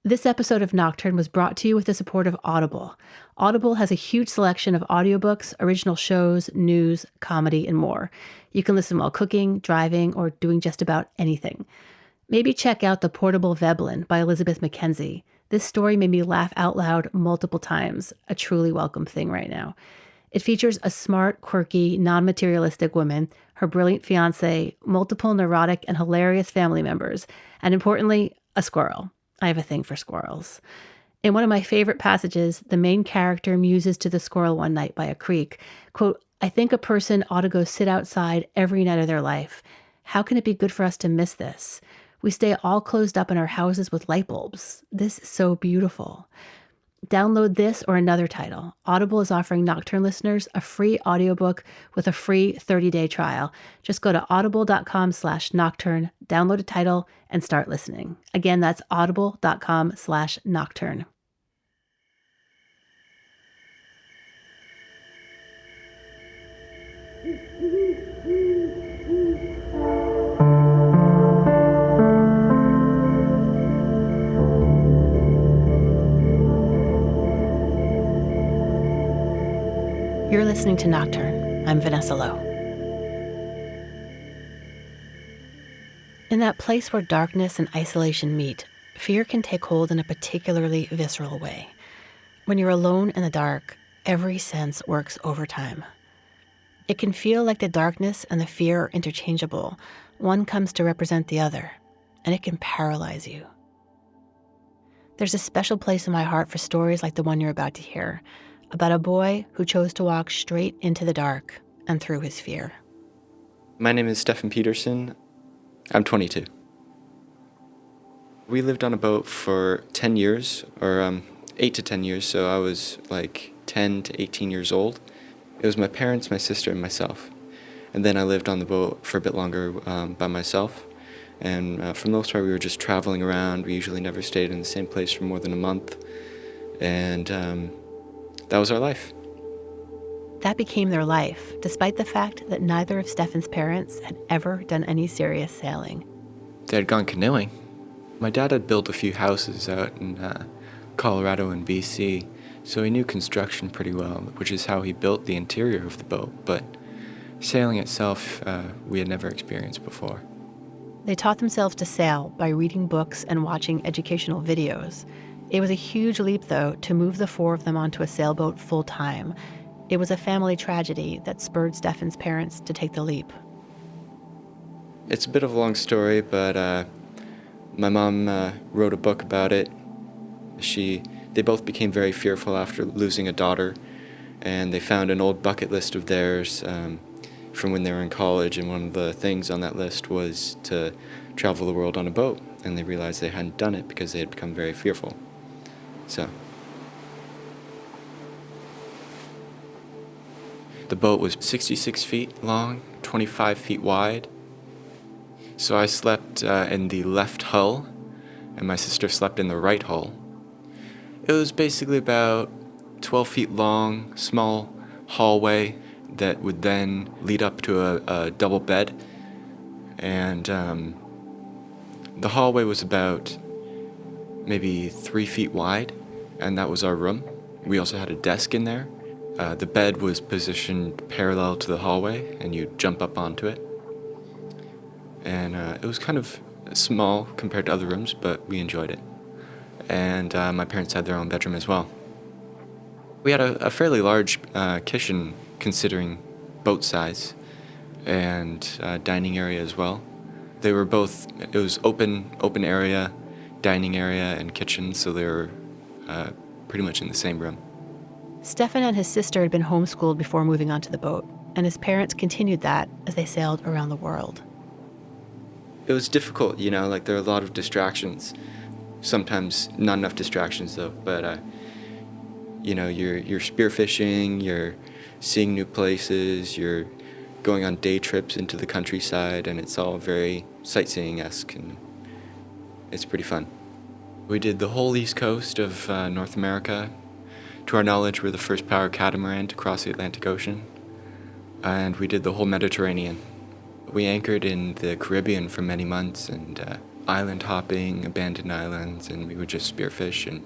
This episode of Nocturne was brought to you with the support of Audible. Audible has a huge selection of audiobooks, original shows, news, comedy, and more. You can listen while cooking, driving, or doing just about anything. Maybe check out The Portable Veblen by Elizabeth Mackenzie. This story made me laugh out loud multiple times, a truly welcome thing right now. It features a smart, quirky, non-materialistic woman, her brilliant fiancé, multiple neurotic and hilarious family members, and importantly, a squirrel. I have a thing for squirrels. In one of my favorite passages, the main character muses to the squirrel one night by a creek, quote, "I think a person ought to go sit outside every night of their life. How can it be good for us to miss this? We stay all closed up in our houses with light bulbs. This is so beautiful." Download this or another title. Audible is offering Nocturne listeners a free audiobook with a free 30-day trial. Just go to audible.com/nocturne, download a title, and start listening. Again, that's audible.com/nocturne. You're listening to Nocturne. I'm Vanessa Lowe. In that place where darkness and isolation meet, fear can take hold in a particularly visceral way. When you're alone in the dark, every sense works overtime. It can feel like the darkness and the fear are interchangeable. One comes to represent the other, and it can paralyze you. There's a special place in my heart for stories like the one you're about to hear, about a boy who chose to walk straight into the dark and through his fear. My name is Stefan Peterson. I'm 22. We lived on a boat for 10 years, or 8 to 10 years, so I was like 10 to 18 years old. It was my parents, my sister, and myself. And then I lived on the boat for a bit longer by myself. And for the most part, we were just traveling around. We usually never stayed in the same place for more than a month. And that was our life. That became their life, despite the fact that neither of Stefan's parents had ever done any serious sailing. They had gone canoeing. My dad had built a few houses out in Colorado and BC, so he knew construction pretty well, which is how he built the interior of the boat. But sailing itself, we had never experienced before. They taught themselves to sail by reading books and watching educational videos. It was a huge leap, though, to move the four of them onto a sailboat full-time. It was a family tragedy that spurred Stefan's parents to take the leap. It's a bit of a long story, but my mom wrote a book about it. They both became very fearful after losing a daughter, and they found an old bucket list of theirs from when they were in college, and one of the things on that list was to travel the world on a boat, and they realized they hadn't done it because they had become very fearful. So, the boat was 66 feet long, 25 feet wide. So I slept in the left hull, and my sister slept in the right hull. It was basically about 12 feet long, small hallway that would then lead up to a double bed. And the hallway was about maybe 3 feet wide, and that was our room. We also had a desk in there. The bed was positioned parallel to the hallway, and you'd jump up onto it. And it was kind of small compared to other rooms, but we enjoyed it. And my parents had their own bedroom as well. We had a fairly large kitchen, considering boat size, and dining area as well. They were both, it was open area, dining area, and kitchen, so they were pretty much in the same room. Stefan and his sister had been homeschooled before moving onto the boat, and his parents continued that as they sailed around the world. It was difficult, like there are a lot of distractions. Sometimes not enough distractions though, but you're spearfishing, you're seeing new places, you're going on day trips into the countryside, and it's all very sightseeing-esque, and it's pretty fun. We did the whole east coast of North America. To our knowledge, we're the first power catamaran to cross the Atlantic Ocean. And we did the whole Mediterranean. We anchored in the Caribbean for many months, and island hopping, abandoned islands, and we would just spearfish and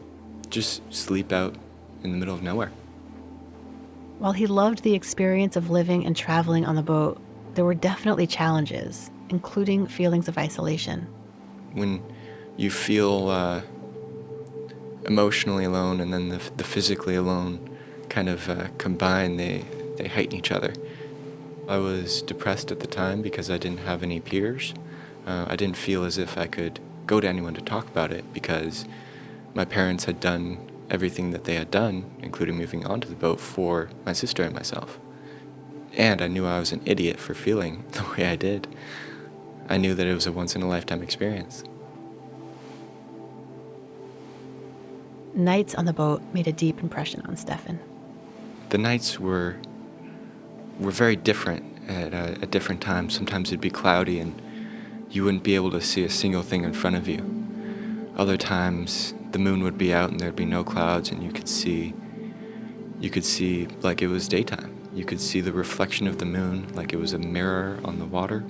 just sleep out in the middle of nowhere. While he loved the experience of living and traveling on the boat, there were definitely challenges, including feelings of isolation. When you feel emotionally alone and then the physically alone kind of combine, they heighten each other. I was depressed at the time because I didn't have any peers. I didn't feel as if I could go to anyone to talk about it because my parents had done everything that they had done, including moving onto the boat, for my sister and myself. And I knew I was an idiot for feeling the way I did. I knew that it was a once-in-a-lifetime experience. Nights on the boat made a deep impression on Stefan. The nights were very different at different times. Sometimes it'd be cloudy and you wouldn't be able to see a single thing in front of you. Other times the moon would be out and there'd be no clouds and you could see like it was daytime. You could see the reflection of the moon like it was a mirror on the water,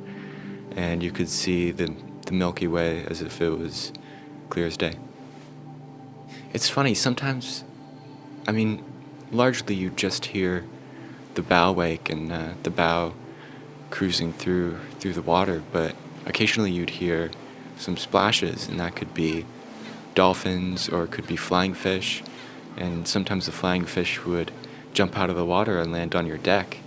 and you could see the Milky Way as if it was clear as day. It's funny, sometimes, largely you just hear the bow wake and the bow cruising through the water, but occasionally you'd hear some splashes, and that could be dolphins or it could be flying fish, and sometimes the flying fish would jump out of the water and land on your deck.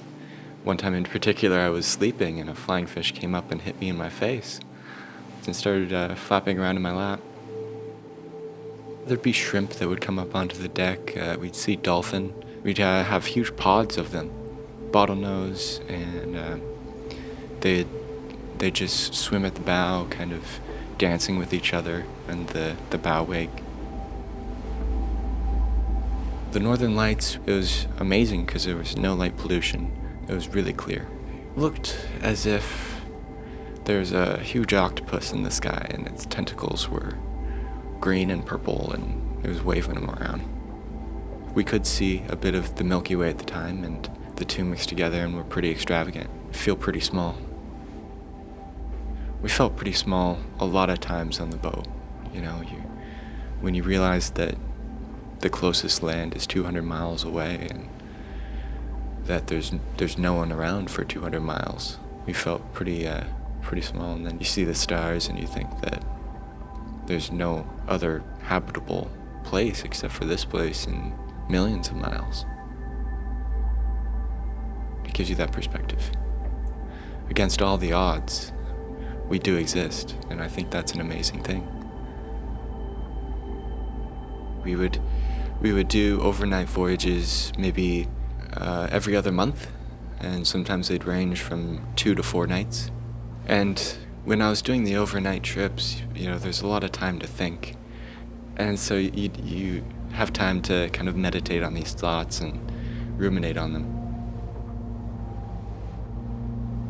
One time in particular, I was sleeping and a flying fish came up and hit me in my face and started flapping around in my lap. There'd be shrimp that would come up onto the deck. We'd see dolphin. We'd have huge pods of them, bottlenose, and they'd just swim at the bow, kind of dancing with each other and the bow wake. The Northern Lights, it was amazing because there was no light pollution. It was really clear. It looked as if there's a huge octopus in the sky and its tentacles were green and purple and it was waving them around. We could see a bit of the Milky Way at the time, and the two mixed together and were pretty extravagant. Feel pretty small. We felt pretty small a lot of times on the boat. When you realize that the closest land is 200 miles away and that there's no one around for 200 miles. We felt pretty small, and then you see the stars and you think that there's no other habitable place except for this place in millions of miles. It gives you that perspective. Against all the odds, we do exist, and I think that's an amazing thing. We would do overnight voyages maybe every other month, and sometimes they'd range from 2 to 4 nights. And when I was doing the overnight trips, there's a lot of time to think. And so you have time to kind of meditate on these thoughts and ruminate on them.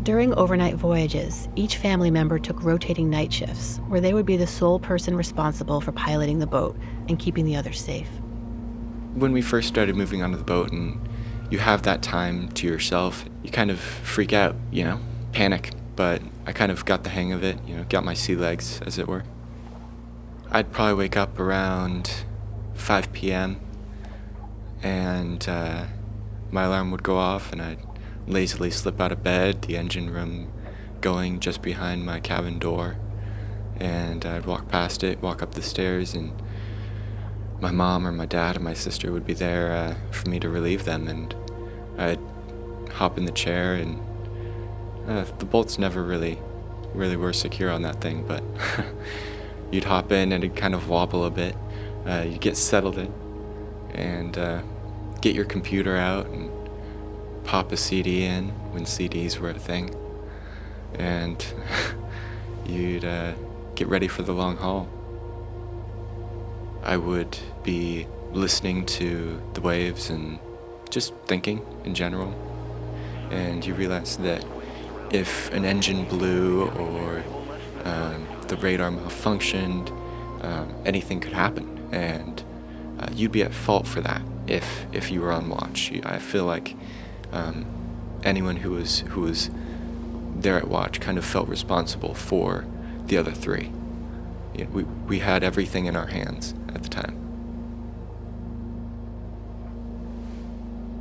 During overnight voyages, each family member took rotating night shifts where they would be the sole person responsible for piloting the boat and keeping the others safe. When we first started moving onto the boat and you have that time to yourself, you kind of freak out, panic. But I kind of got the hang of it, got my sea legs, as it were. I'd probably wake up around 5 p.m. and my alarm would go off and I'd lazily slip out of bed, the engine room going just behind my cabin door, and I'd walk past it, walk up the stairs, and my mom or my dad or my sister would be there for me to relieve them, and I'd hop in the chair, and the bolts never really were secure on that thing, but you'd hop in and it'd kind of wobble a bit. You'd get settled in and get your computer out and pop a CD in when CDs were a thing, and you'd get ready for the long haul. I would be listening to the waves and just thinking in general, and you realize that if an engine blew or the radar malfunctioned, anything could happen, and you'd be at fault for that if you were on watch. I feel like anyone who was there at watch kind of felt responsible for the other three. We had everything in our hands at the time.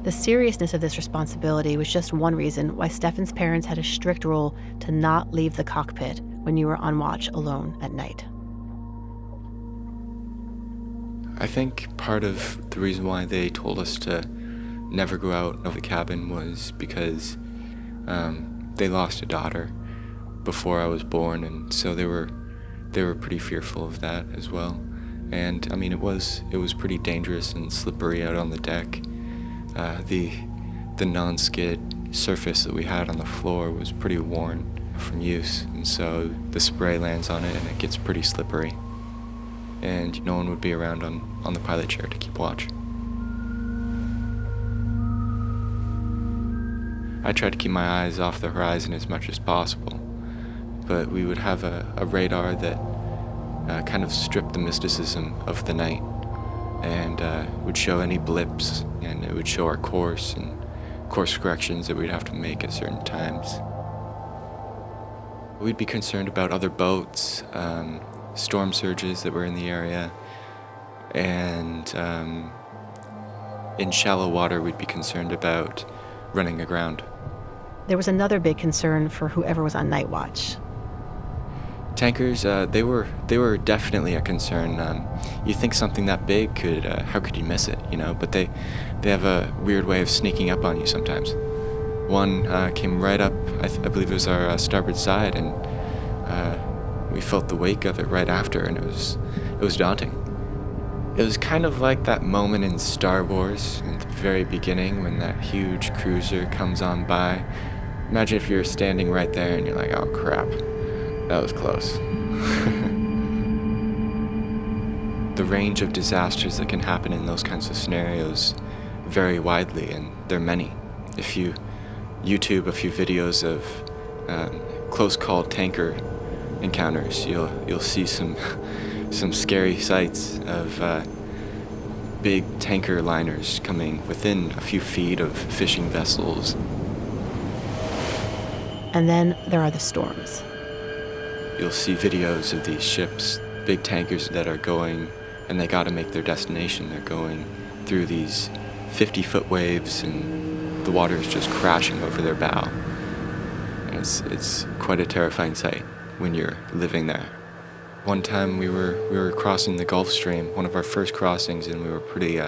The seriousness of this responsibility was just one reason why Stefan's parents had a strict rule to not leave the cockpit when you were on watch alone at night. I think part of the reason why they told us to never go out of the cabin was because they lost a daughter before I was born, and so they were pretty fearful of that as well. And I mean, it was pretty dangerous and slippery out on the deck. The non-skid surface that we had on the floor was pretty worn from use, and so the spray lands on it and it gets pretty slippery. And no one would be around on the pilot chair to keep watch. I tried to keep my eyes off the horizon as much as possible, but we would have a radar that kind of stripped the mysticism of the night and would show any blips, and it would show our course and course corrections that we'd have to make at certain times. We'd be concerned about other boats, storm surges that were in the area, and in shallow water we'd be concerned about running aground. There was another big concern for whoever was on night watch. Tankers, they were definitely a concern. You think something that big could, how could you miss it, But they have a weird way of sneaking up on you sometimes. One came right up, I believe it was our starboard side, and we felt the wake of it right after, and it was daunting. It was kind of like that moment in Star Wars at the very beginning when that huge cruiser comes on by. Imagine if you're standing right there and you're like, oh crap, that was close. The range of disasters that can happen in those kinds of scenarios vary widely, and there are many. If you YouTube a few videos of close call tanker encounters, you'll see some scary sights of big tanker liners coming within a few feet of fishing vessels. And then there are the storms. You'll see videos of these ships, big tankers that are going, and they gotta make their destination. They're going through these 50-foot waves, and the water is just crashing over their bow. And it's quite a terrifying sight when you're living there. One time we were crossing the Gulf Stream, one of our first crossings, and we were pretty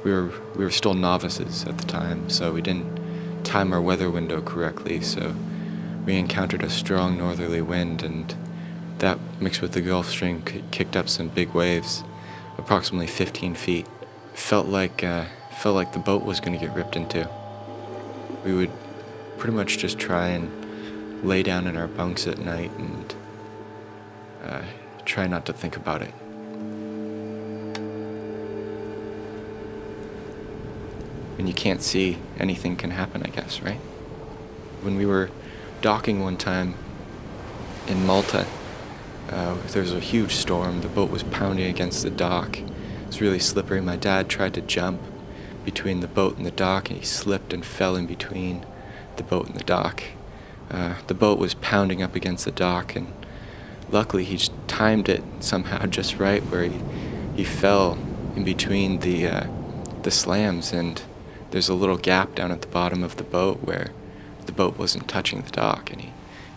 we were still novices at the time, so we didn't time our weather window correctly, so we encountered a strong northerly wind, and that mixed with the Gulf Stream kicked up some big waves, approximately 15 feet. Felt like the boat was going to get ripped into. We would pretty much just try and lay down in our bunks at night and try not to think about it. When you can't see, anything can happen, I guess, right? When we were docking one time in Malta, there was a huge storm. The boat was pounding against the dock. It was really slippery. My dad tried to jump between the boat and the dock, and he slipped and fell in between the boat and the dock. The boat was pounding up against the dock, and luckily he timed it somehow just right where he fell in between the slams, and there's a little gap down at the bottom of the boat where the boat wasn't touching the dock, and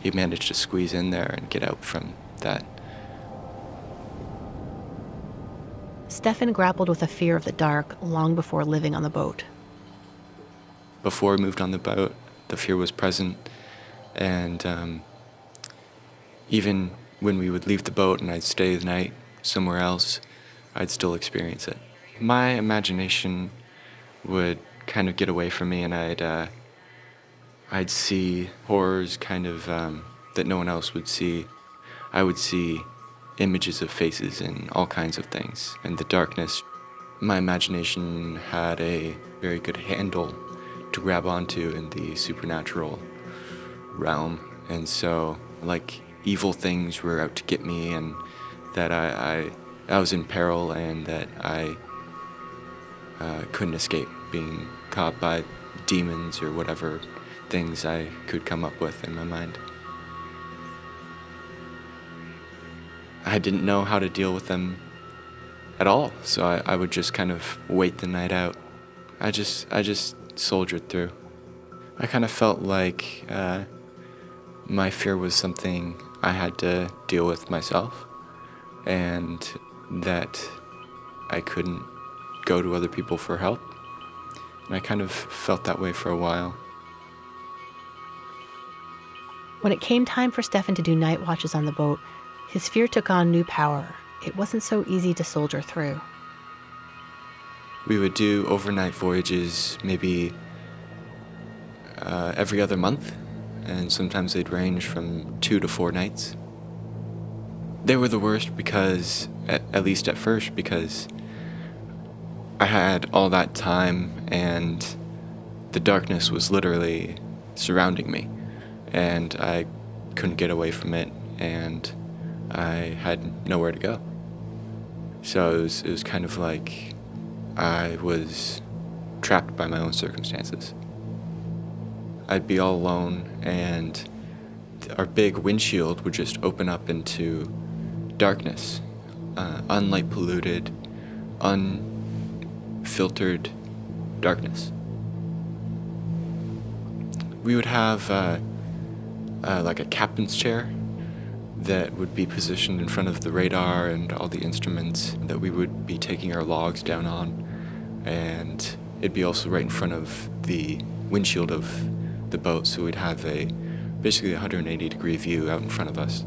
he managed to squeeze in there and get out from that. Stefan grappled with a fear of the dark long before living on the boat. Before we moved on the boat, the fear was present, and even when we would leave the boat and I'd stay the night somewhere else, I'd still experience it. My imagination would kind of get away from me, and I'd see horrors kind of that no one else would see. I would see images of faces and all kinds of things. And the darkness, my imagination had a very good handle to grab onto in the supernatural realm. And so, like, evil things were out to get me, and that I was in peril, and that I couldn't escape being caught by demons or whatever things I could come up with in my mind. I didn't know how to deal with them at all, so I would just kind of wait the night out. I just soldiered through. I kind of felt like my fear was something I had to deal with myself, and that I couldn't go to other people for help. And I kind of felt that way for a while. When it came time for Stefan to do night watches on the boat, his fear took on new power. It wasn't so easy to soldier through. We would do overnight voyages maybe every other month, and sometimes they'd range from 2 to 4 nights. They were the worst because, at least at first, because I had all that time and the darkness was literally surrounding me, and I couldn't get away from it, and I had nowhere to go. So it was kind of like I was trapped by my own circumstances. I'd be all alone, and our big windshield would just open up into darkness, unlight polluted, unfiltered darkness. We would have like a captain's chair that would be positioned in front of the radar and all the instruments that we would be taking our logs down on, and it'd be also right in front of the windshield of the boat, so we'd have basically 180-degree view out in front of us.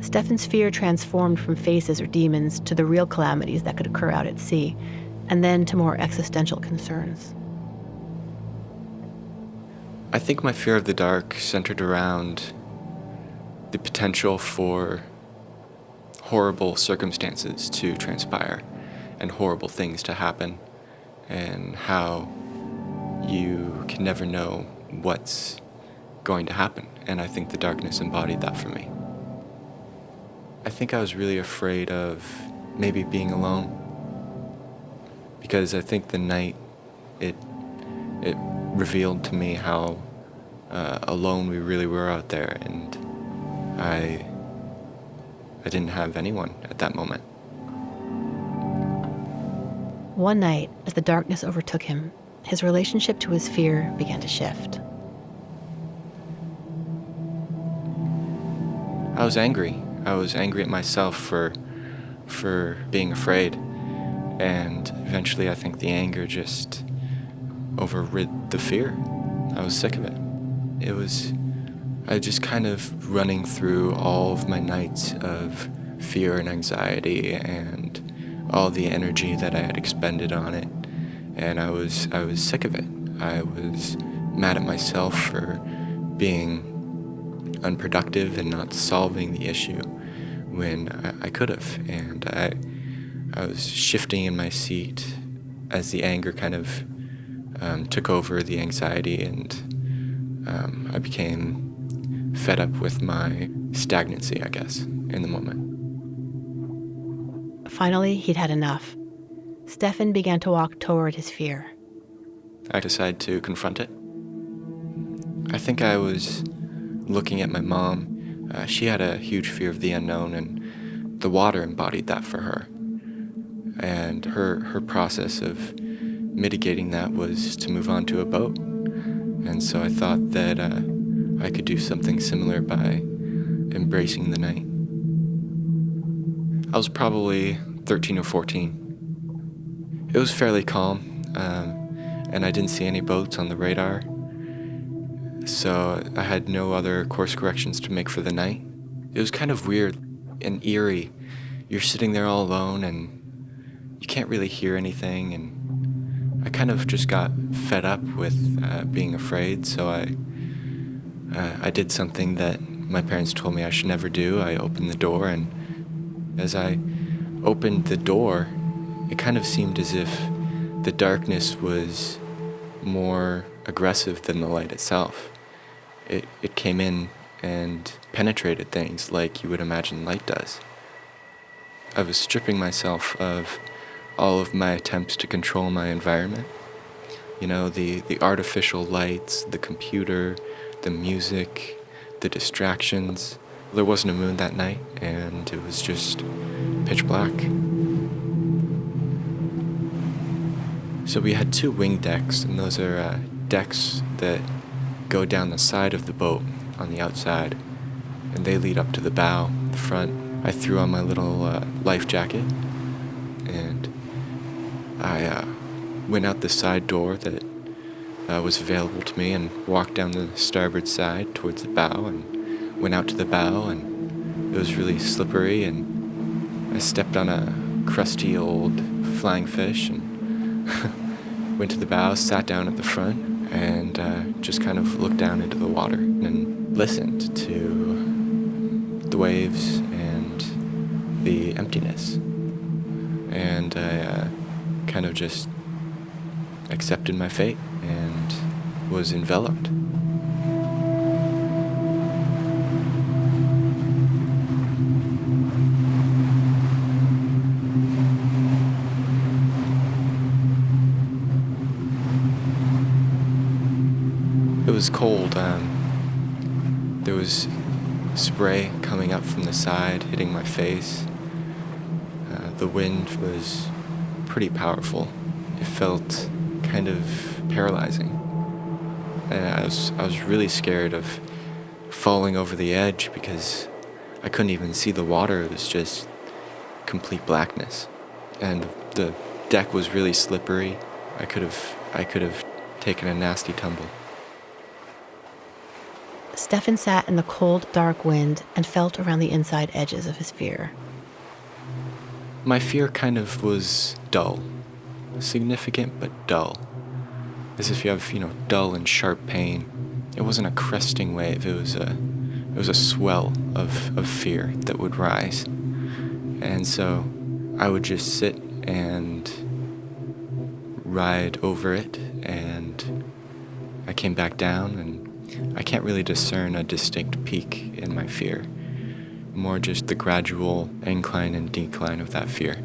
Stefan's fear transformed from faces or demons to the real calamities that could occur out at sea, and then to more existential concerns. I think my fear of the dark centered around the potential for horrible circumstances to transpire and horrible things to happen, and how you can never know what's going to happen. And I think the darkness embodied that for me. I think I was really afraid of maybe being alone, because I think the night, it revealed to me how alone we really were out there, and I didn't have anyone at that moment. One night, as the darkness overtook him, his relationship to his fear began to shift. I was angry. I was angry at myself for being afraid, and eventually I think the anger just overrid the fear. I was sick of it. I was just kind of running through all of my nights of fear and anxiety and all the energy that I had expended on it, and I was sick of it. I was mad at myself for being unproductive and not solving the issue when I could have, and I was shifting in my seat as the anger kind of took over the anxiety, and I became fed up with my stagnancy, I guess, in the moment. Finally, he'd had enough. Stefan began to walk toward his fear. I decided to confront it. I think I was looking at my mom. She had a huge fear of the unknown, and the water embodied that for her. And her process of mitigating that was to move on to a boat. And so I thought that I could do something similar by embracing the night. I was probably 13 or 14. It was fairly calm, and I didn't see any boats on the radar, so I had no other course corrections to make for the night. It was kind of weird and eerie. You're sitting there all alone, and you can't really hear anything, and I kind of just got fed up with being afraid, so I did something that my parents told me I should never do. I opened the door, and as I opened the door, it kind of seemed as if the darkness was more aggressive than the light itself. It came in and penetrated things like you would imagine light does. I was stripping myself of all of my attempts to control my environment. You know, the artificial lights, the computer, the music, the distractions. There wasn't a moon that night, and it was just pitch black. So we had 2 wing decks, and those are decks that go down the side of the boat on the outside, and they lead up to the bow, the front. I threw on my little life jacket, and I went out the side door that was available to me and walked down the starboard side towards the bow and went out to the bow, and it was really slippery, and I stepped on a crusty old flying fish and went to the bow, sat down at the front, and just kind of looked down into the water and listened to the waves and the emptiness. And I kind of just accepted my fate and was enveloped. It was cold. There was spray coming up from the side, hitting my face. The wind was pretty powerful. It felt kind of paralyzing. And I was really scared of falling over the edge because I couldn't even see the water. It was just complete blackness. And the deck was really slippery. I could have taken a nasty tumble. Stefan sat in the cold, dark wind and felt around the inside edges of his fear. My fear kind of was dull. Significant, but dull. As if you have, dull and sharp pain. It wasn't a cresting wave. It was a swell of fear that would rise. And so I would just sit and ride over it, and I came back down, and I can't really discern a distinct peak in my fear. More just the gradual incline and decline of that fear.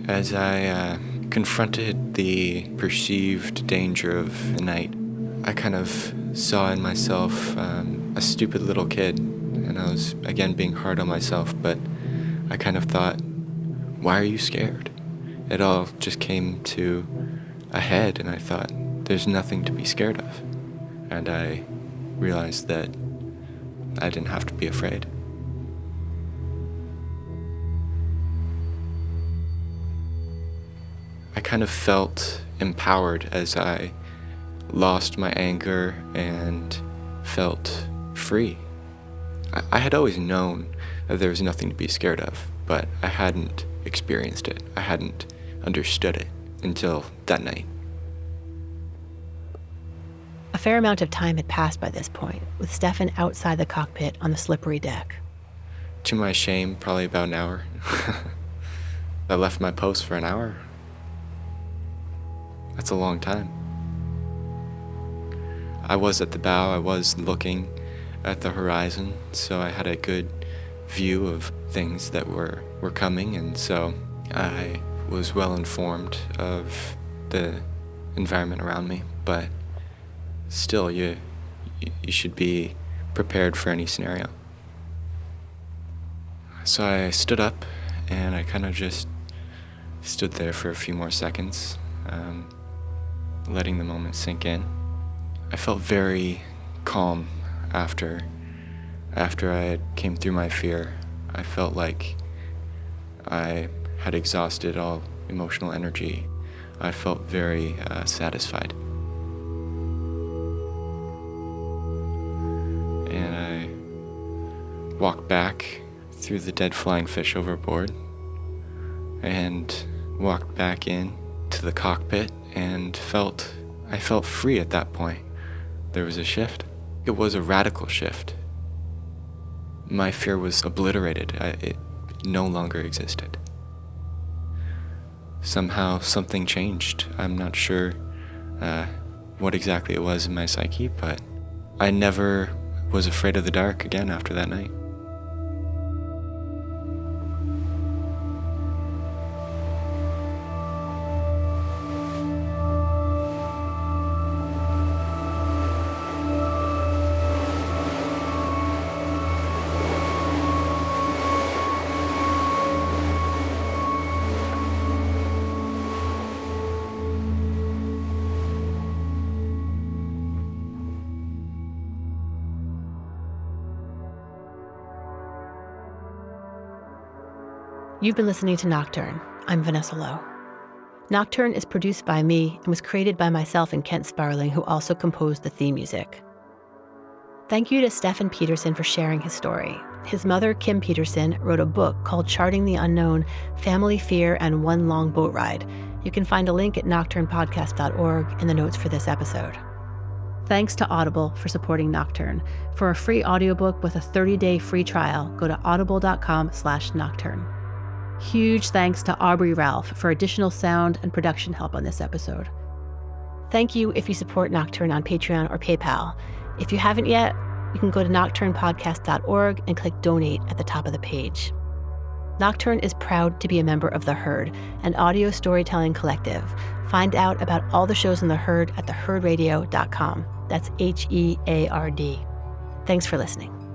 As I confronted the perceived danger of the night, I kind of saw in myself a stupid little kid, and I was again being hard on myself, but I kind of thought, why are you scared? It all just came to a head, and I thought, there's nothing to be scared of. And I realized that I didn't have to be afraid. I kind of felt empowered as I lost my anger and felt free. I had always known that there was nothing to be scared of, but I hadn't experienced it. I hadn't understood it until that night. A fair amount of time had passed by this point, with Stefan outside the cockpit on the slippery deck. To my shame, probably about an hour. I left my post for an hour. That's a long time. I was at the bow, I was looking at the horizon, so I had a good view of things that were coming, and so I was well informed of the environment around me, but still, you should be prepared for any scenario. So I stood up, and I kind of just stood there for a few more seconds, letting the moment sink in. I felt very calm after I came through my fear. I felt like I had exhausted all emotional energy. I felt very satisfied. And I walked back through the dead flying fish overboard and walked back in to the cockpit and I felt free at that point. There was a shift. It was a radical shift. My fear was obliterated. It no longer existed. Somehow something changed. I'm not sure what exactly it was in my psyche, but I never was afraid of the dark again after that night. You've been listening to Nocturne. I'm Vanessa Lowe. Nocturne is produced by me and was created by myself and Kent Sparling, who also composed the theme music. Thank you to Stefan Peterson for sharing his story. His mother, Kim Peterson, wrote a book called Charting the Unknown, Family Fear and One Long Boat Ride. You can find a link at nocturnepodcast.org in the notes for this episode. Thanks to Audible for supporting Nocturne. For a free audiobook with a 30-day free trial, go to audible.com/nocturne. Huge thanks to Aubrey Ralph for additional sound and production help on this episode. Thank you if you support Nocturne on Patreon or PayPal. If you haven't yet, you can go to nocturnepodcast.org and click Donate at the top of the page. Nocturne is proud to be a member of The Herd, an audio storytelling collective. Find out about all the shows in The Herd at theherdradio.com. That's HEARD. Thanks for listening.